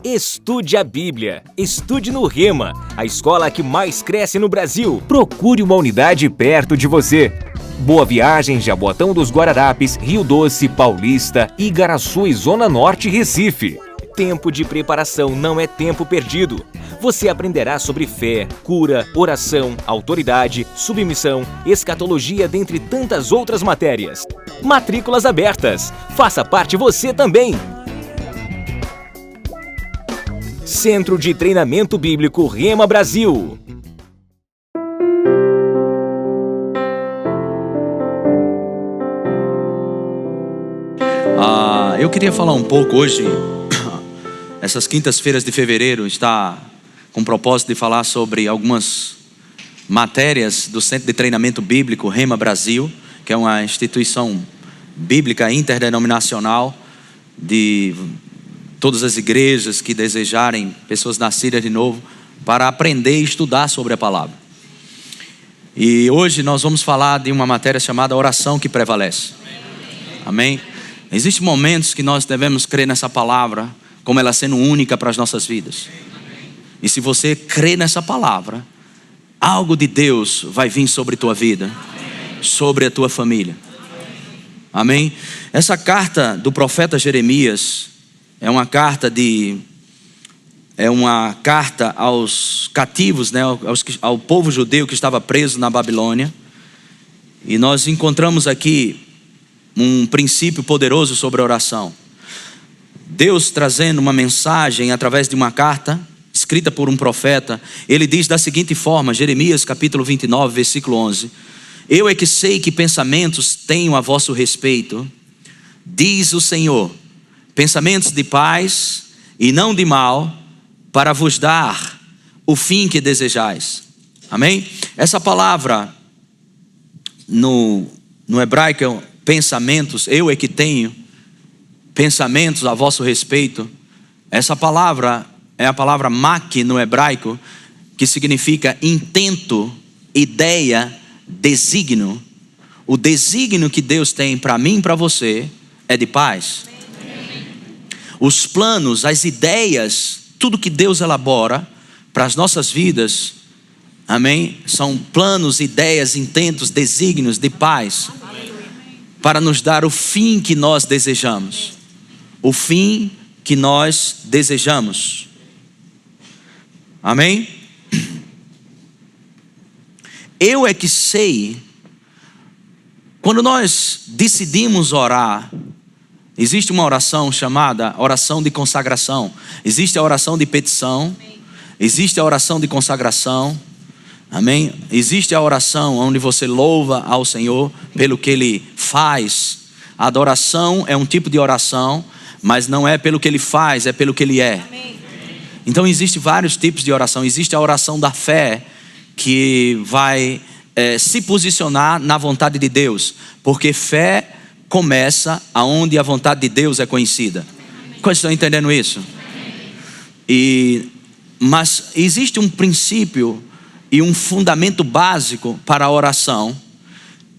Estude a Bíblia. Estude no Rema, a escola que mais cresce no Brasil. Procure uma unidade perto de você. Boa Viagem, Jaboatão dos Guararapes, Rio Doce, Paulista, Igaraçu e Zona Norte, Recife. Tempo de preparação não é tempo perdido. Você aprenderá sobre fé, cura, oração, autoridade, submissão, escatologia, dentre tantas outras matérias. Matrículas abertas. Faça parte você também. Centro de Treinamento Bíblico Rema Brasil. Eu queria falar um pouco hoje. Essas quintas-feiras de fevereiro está com o propósito de falar sobre algumas matérias do Centro de Treinamento Bíblico Rema Brasil, que é uma instituição bíblica interdenominacional de todas as igrejas que desejarem, pessoas nascidas de novo, para aprender e estudar sobre a palavra. E hoje nós vamos falar de uma matéria chamada oração que prevalece. Amém? Existem momentos que nós devemos crer nessa palavra como ela sendo única para as nossas vidas. E se você crê nessa palavra, algo de Deus vai vir sobre a tua vida, sobre a tua família. Amém? Essa carta do profeta Jeremias é uma carta aos cativos, né, ao povo judeu que estava preso na Babilônia. E nós encontramos aqui um princípio poderoso sobre a oração. Deus trazendo uma mensagem através de uma carta escrita por um profeta. Ele diz da seguinte forma, Jeremias capítulo 29, versículo 11: Eu é que sei que pensamentos tenho a vosso respeito, diz o Senhor, pensamentos de paz e não de mal, para vos dar o fim que desejais. Amém? Essa palavra no hebraico é pensamentos. Eu é que tenho pensamentos a vosso respeito. Essa palavra é a palavra mak no hebraico, que significa intento, ideia, desígnio. O desígnio que Deus tem para mim e para você é de paz. Os planos, as ideias, tudo que Deus elabora para as nossas vidas, amém? São planos, ideias, intentos, desígnios de paz, para nos dar o fim que nós desejamos. O fim que nós desejamos. Amém? Eu é que sei. Quando nós decidimos orar, existe uma oração chamada oração de consagração. Existe a oração de petição. Existe a oração de consagração. Amém? Existe a oração onde você louva ao Senhor pelo que Ele faz. A adoração é um tipo de oração, mas não é pelo que Ele faz, é pelo que Ele é. Então existem vários tipos de oração. Existe a oração da fé, que vai se posicionar na vontade de Deus, porque fé começa aonde a vontade de Deus é conhecida. Quantos estão entendendo isso? Mas existe um princípio e um fundamento básico para a oração,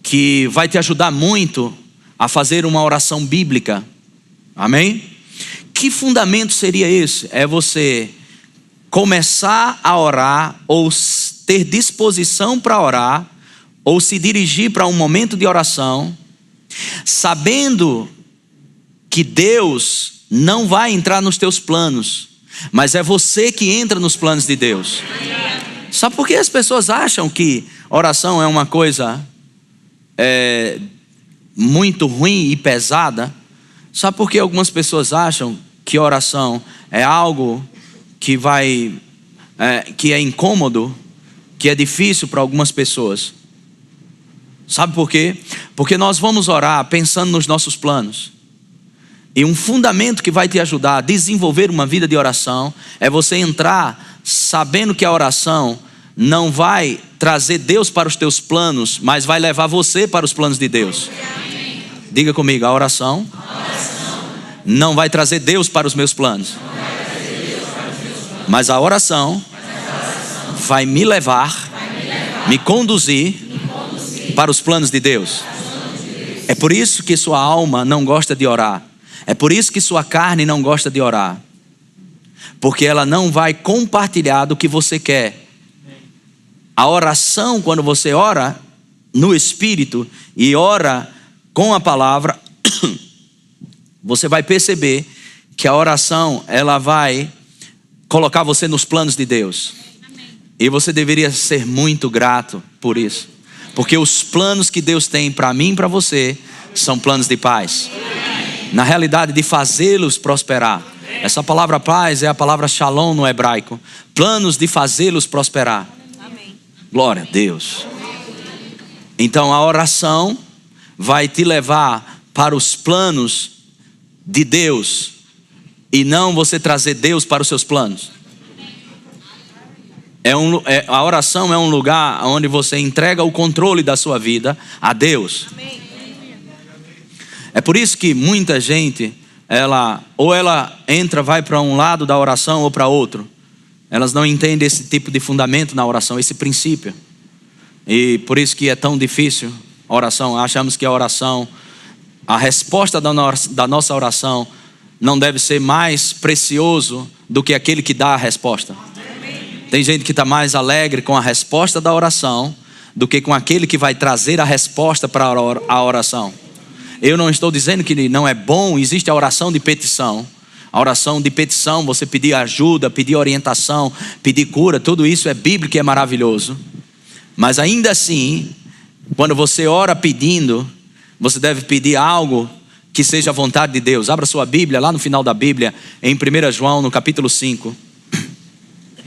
que vai te ajudar muito a fazer uma oração bíblica. Amém? Que fundamento seria esse? É você começar a orar, ou ter disposição para orar, ou se dirigir para um momento de oração, sabendo que Deus não vai entrar nos teus planos, mas é você que entra nos planos de Deus. Sabe por que as pessoas acham que oração é uma coisa muito ruim e pesada? Sabe por que algumas pessoas acham que oração é algo que que é incômodo, que é difícil para algumas pessoas? Sabe por quê? Porque nós vamos orar pensando nos nossos planos. E um fundamento que vai te ajudar a desenvolver uma vida de oração é você entrar sabendo que a oração não vai trazer Deus para os teus planos, mas vai levar você para os planos de Deus. Diga comigo, a oração não vai trazer Deus para os meus planos, mas a oração vai me levar, me conduzir para os planos de Deus. É por isso que sua alma não gosta de orar. É por isso que sua carne não gosta de orar. Porque ela não vai compartilhar do que você quer. A oração, quando você ora no Espírito e ora com a palavra, você vai perceber que a oração, ela vai colocar você nos planos de Deus. E você deveria ser muito grato por isso. Porque os planos que Deus tem para mim e para você são planos de paz. Na realidade, de fazê-los prosperar. Essa palavra paz é a palavra shalom no hebraico. Planos de fazê-los prosperar. Glória a Deus. Então a oração vai te levar para os planos de Deus e não você trazer Deus para os seus planos. A oração é um lugar onde você entrega o controle da sua vida a Deus. É por isso que muita gente, ela entra, vai para um lado da oração ou para outro. Elas não entendem esse tipo de fundamento na oração, esse princípio. E por isso que é tão difícil a oração. Achamos que a oração, a resposta da nossa oração não deve ser mais precioso do que aquele que dá a resposta. Tem gente que está mais alegre com a resposta da oração do que com aquele que vai trazer a resposta para a oração. Eu não estou dizendo que não é bom, existe a oração de petição. A oração de petição, você pedir ajuda, pedir orientação, pedir cura, tudo isso é bíblico e é maravilhoso. Mas ainda assim, quando você ora pedindo, você deve pedir algo que seja a vontade de Deus. Abra sua Bíblia, lá no final da Bíblia, em 1 João, no capítulo 5.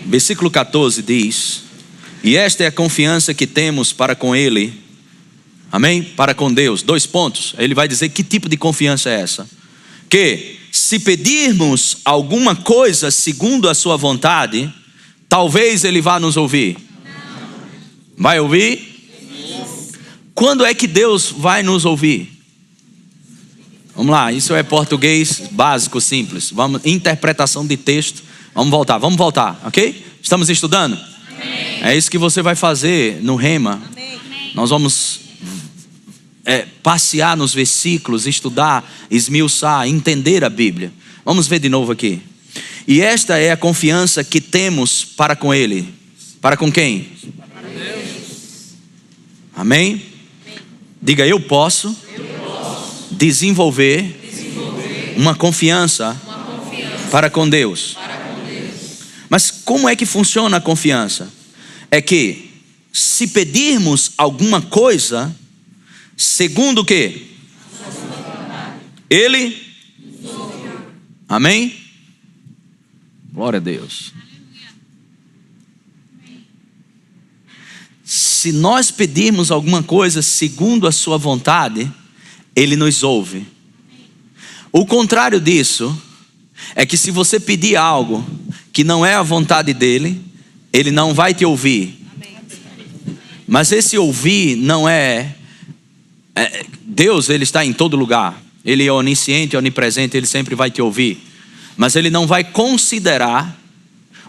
Versículo 14 diz: e esta é a confiança que temos para com Ele. Amém? Para com Deus. 2 pontos. Ele vai dizer que tipo de confiança é essa. Que se pedirmos alguma coisa segundo a sua vontade, talvez Ele vá nos ouvir. Vai ouvir? Quando é que Deus vai nos ouvir? Vamos lá, isso é português básico, simples. Vamos, interpretação de texto. Vamos voltar, ok? Estamos estudando? Amém. É isso que você vai fazer no Rema. Amém. Nós vamos passear nos versículos, estudar, esmiuçar, entender a Bíblia. Vamos ver de novo aqui. E esta é a confiança que temos para com Ele. Para com quem? Para Deus. Amém? Diga, eu posso desenvolver uma confiança para com Deus. Mas como é que funciona a confiança? É que se pedirmos alguma coisa, segundo o quê? Ele? Amém? Glória a Deus. Se nós pedirmos alguma coisa segundo a sua vontade, Ele nos ouve. O contrário disso é que se você pedir algo que não é a vontade dele, Ele não vai te ouvir. Mas esse ouvir não Deus, Ele está em todo lugar. Ele é onisciente, onipresente, Ele sempre vai te ouvir. Mas Ele não vai considerar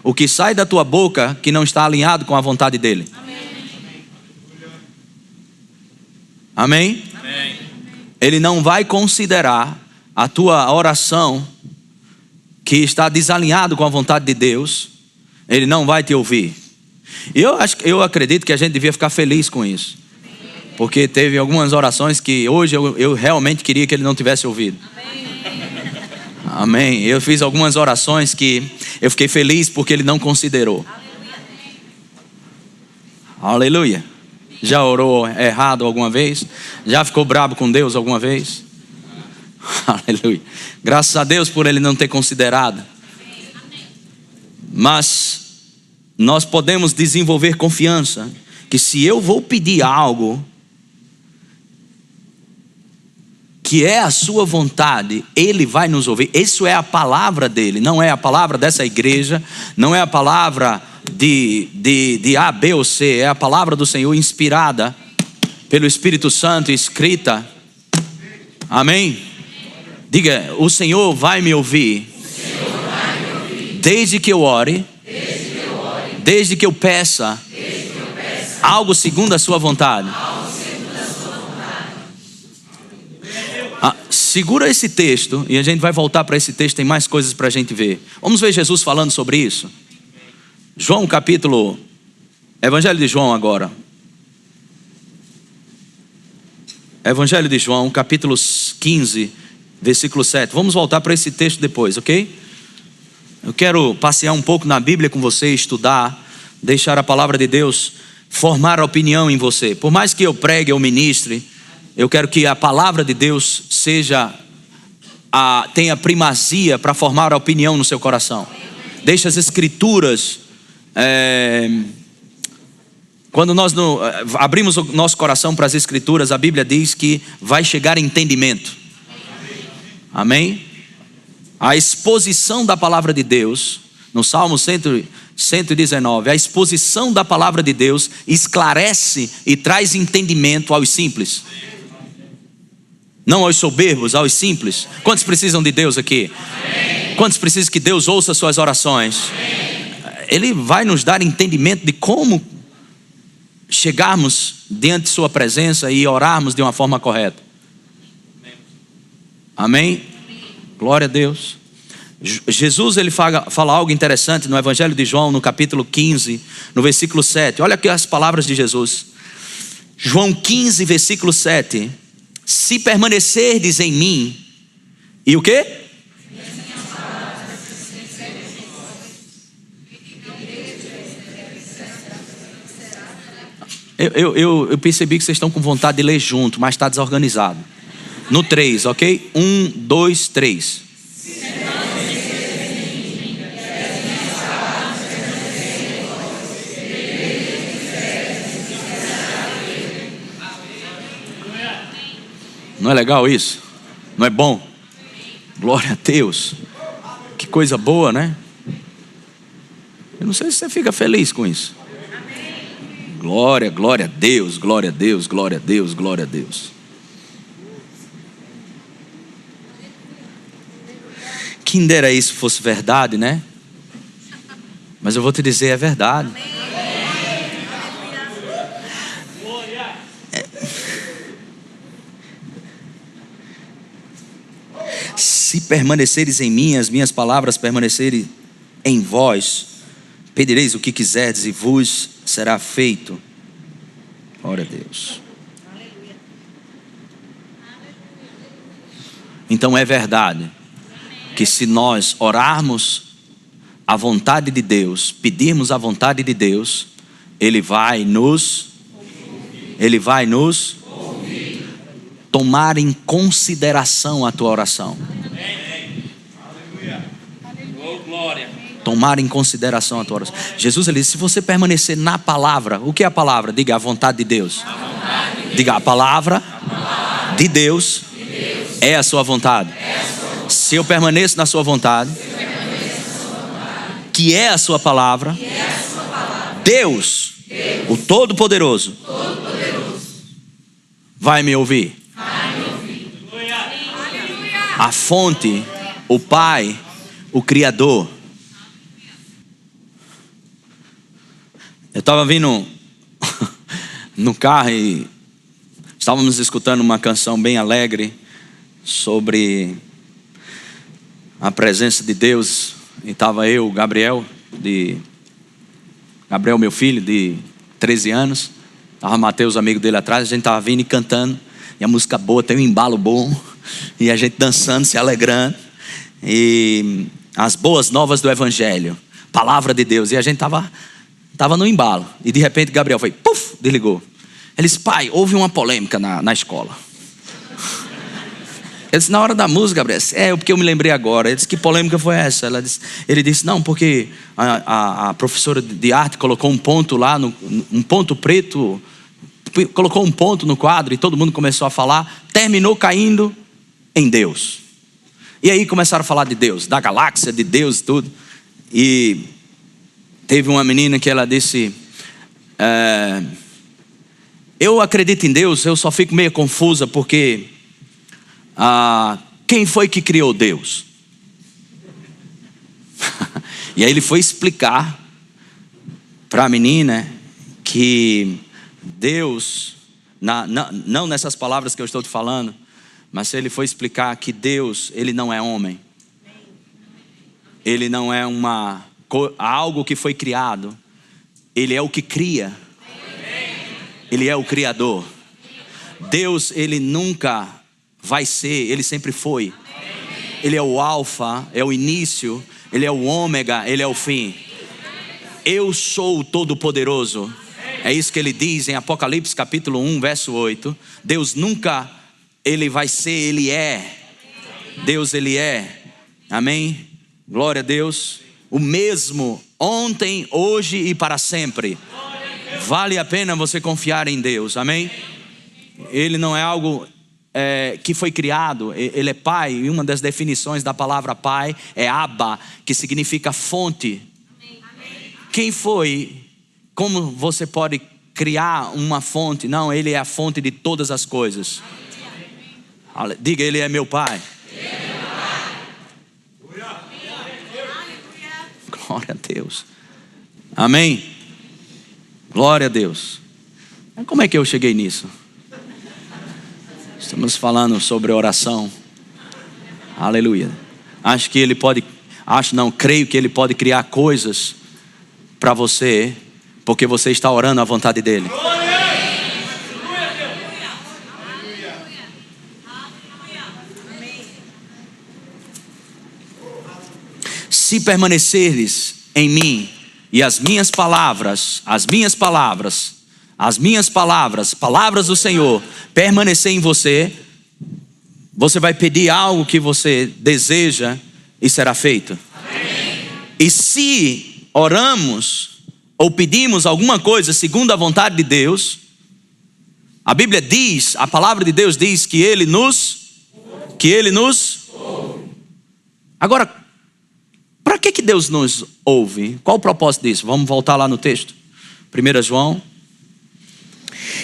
o que sai da tua boca que não está alinhado com a vontade dEle. Amém? Amém? Ele não vai considerar a tua oração que está desalinhado com a vontade de Deus. Ele não vai te ouvir. Eu acredito que a gente devia ficar feliz com isso. Porque teve algumas orações que hoje eu realmente queria que Ele não tivesse ouvido. Amém. Eu fiz algumas orações que eu fiquei feliz porque Ele não considerou. Aleluia. Já orou errado alguma vez? Já ficou bravo com Deus alguma vez? Aleluia. Graças a Deus por Ele não ter considerado. Mas nós podemos desenvolver confiança que se eu vou pedir algo que é a sua vontade, Ele vai nos ouvir. Isso é a palavra dele, não é a palavra dessa igreja, não é a palavra de A, B ou C, é a palavra do Senhor inspirada pelo Espírito Santo, escrita. Amém? Diga, o Senhor vai me ouvir, desde que eu ore, desde que eu peça algo segundo a sua vontade. Segura esse texto e a gente vai voltar para esse texto, tem mais coisas para a gente ver. Vamos ver Jesus falando sobre isso. Evangelho de João agora. Evangelho de João, capítulo 15, versículo 7. Vamos voltar para esse texto depois, ok? Eu quero passear um pouco na Bíblia com você, estudar, deixar a palavra de Deus formar opinião em você. Por mais que eu pregue ou ministre, eu quero que a palavra de Deus tenha primazia para formar a opinião no seu coração. Deixe as escrituras, quando nós abrimos o nosso coração para as escrituras, a Bíblia diz que vai chegar entendimento. Amém? A exposição da palavra de Deus, no Salmo 119, a exposição da palavra de Deus esclarece e traz entendimento aos simples. Não aos soberbos, aos simples. Quantos precisam de Deus aqui? Amém. Quantos precisam que Deus ouça suas orações? Amém. Ele vai nos dar entendimento de como chegarmos diante de sua presença e orarmos de uma forma correta. Amém? Glória a Deus. Jesus ele fala algo interessante no Evangelho de João, no capítulo 15, no versículo 7. Olha aqui as palavras de Jesus. João 15, versículo 7. Se permanecerdes em mim, e o quê? Eu percebi que vocês estão com vontade de ler junto, mas está desorganizado. No 3, ok? 1, 2, 3. Não é legal isso? Não é bom? Glória a Deus. Que coisa boa, né? Eu não sei se você fica feliz com isso. Glória, glória a Deus, glória a Deus, glória a Deus, glória a Deus. Quem dera isso fosse verdade, né? Mas eu vou te dizer, é verdade. Se permaneceres em mim, as minhas palavras permanecerem em vós, pedireis o que quiserdes e vos será feito. Glória a Deus. Então é verdade que se nós orarmos a vontade de Deus, pedirmos a vontade de Deus, Ele vai nos tomar em consideração a tua oração. Tomar em consideração a tua oração. Jesus ele disse, se você permanecer na palavra, o que é a palavra? Diga a vontade de Deus. Diga a palavra de Deus é a sua vontade. Se eu permaneço na sua vontade, que é a sua palavra, Deus, o Todo-Poderoso, vai me ouvir. A fonte, o Pai, o Criador. Eu estava vindo no carro e estávamos escutando uma canção bem alegre sobre a presença de Deus. E estava eu, Gabriel, meu filho, de 13 anos. Estava Mateus, amigo dele atrás. A gente estava vindo e cantando. E a música boa, tem um embalo bom. E a gente dançando, se alegrando. E as boas novas do Evangelho. Palavra de Deus. E a gente estava no embalo. E de repente Gabriel foi, puf, desligou. Ele disse, pai, houve uma polêmica na escola. Ele disse, na hora da música, Gabriel, porque eu me lembrei agora. Ele disse, que polêmica foi essa? Ele disse, não, porque a professora de arte colocou um ponto lá, um ponto preto, colocou um ponto no quadro e todo mundo começou a falar, terminou caindo em Deus. E aí começaram a falar de Deus, da galáxia, de Deus e tudo. E teve uma menina que ela disse, eu acredito em Deus, eu só fico meio confusa porque quem foi que criou Deus? E aí ele foi explicar para a menina que Deus, não nessas palavras que eu estou te falando, mas ele foi explicar que Deus, ele não é homem. Ele não é algo que foi criado. Ele é o que cria. Ele é o Criador. Deus, ele nunca vai ser, ele sempre foi. Ele é o alfa, é o início, ele é o ômega, ele é o fim. Eu sou o Todo-Poderoso. É isso que ele diz em Apocalipse capítulo 1, verso 8. Deus nunca, ele vai ser, ele é. Deus, ele é. Amém? Glória a Deus. O mesmo ontem, hoje e para sempre. Vale a pena você confiar em Deus. Amém? Ele não é algo que foi criado. Ele é pai. E uma das definições da palavra pai é Abba, que significa fonte. Quem foi? Como você pode criar uma fonte? Não, ele é a fonte de todas as coisas. Diga, ele é meu pai. Glória a Deus. Amém? Glória a Deus. Como é que eu cheguei nisso? Estamos falando sobre oração. Aleluia. Creio que ele pode criar coisas para você, porque você está orando à vontade dele. Se permaneceres em mim e as minhas palavras, palavras do Senhor, permanecer em você, você vai pedir algo que você deseja e será feito. Amém. E se oramos ou pedimos alguma coisa segundo a vontade de Deus, a Bíblia diz, a palavra de Deus diz que Ele nos ouve. Agora, para que Deus nos ouve? Qual o propósito disso? Vamos voltar lá no texto. 1 João.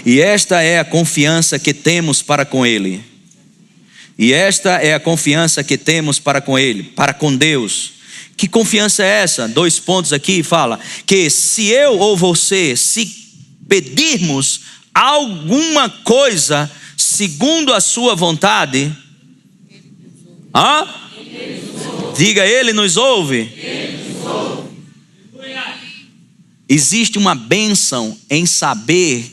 E esta é a confiança que temos para com Ele. E esta é a confiança que temos para com Ele, para com Deus. Que confiança é essa? 2 pontos aqui, fala que se eu ou você, se pedirmos alguma coisa segundo a sua vontade, diga, Ele nos ouve. Existe uma bênção em saber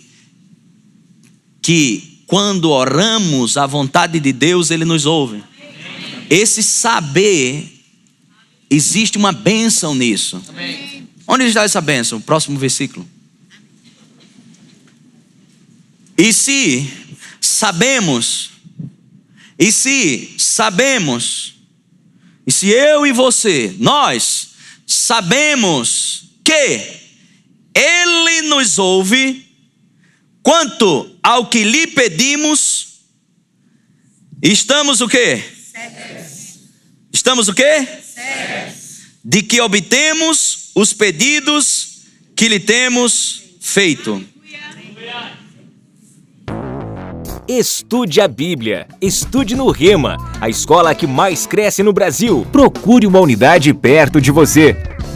que quando oramos a vontade de Deus, Ele nos ouve. Esse saber, existe uma bênção nisso. Amém. Onde está essa bênção? Próximo versículo. E se sabemos, e se eu e você, nós sabemos que Ele nos ouve, quanto ao que lhe pedimos, estamos o quê? Estamos o quê? De que obtemos os pedidos que lhe temos feito. Estude a Bíblia. Estude no Rema, a escola que mais cresce no Brasil. Procure uma unidade perto de você.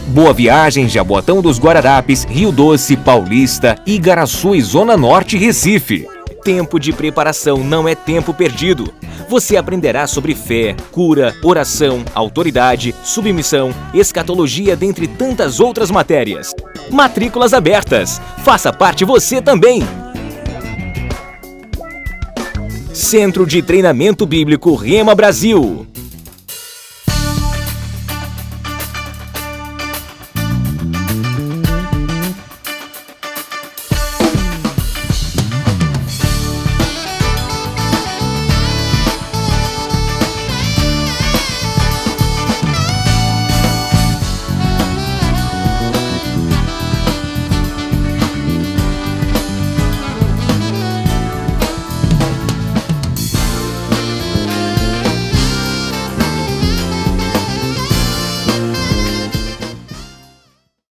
Boa Viagem, Jaboatão dos Guararapes, Rio Doce, Paulista, Igaraçu e Zona Norte, Recife. Tempo de preparação não é tempo perdido. Você aprenderá sobre fé, cura, oração, autoridade, submissão, escatologia, dentre tantas outras matérias. Matrículas abertas. Faça parte você também. Centro de Treinamento Bíblico Rema Brasil.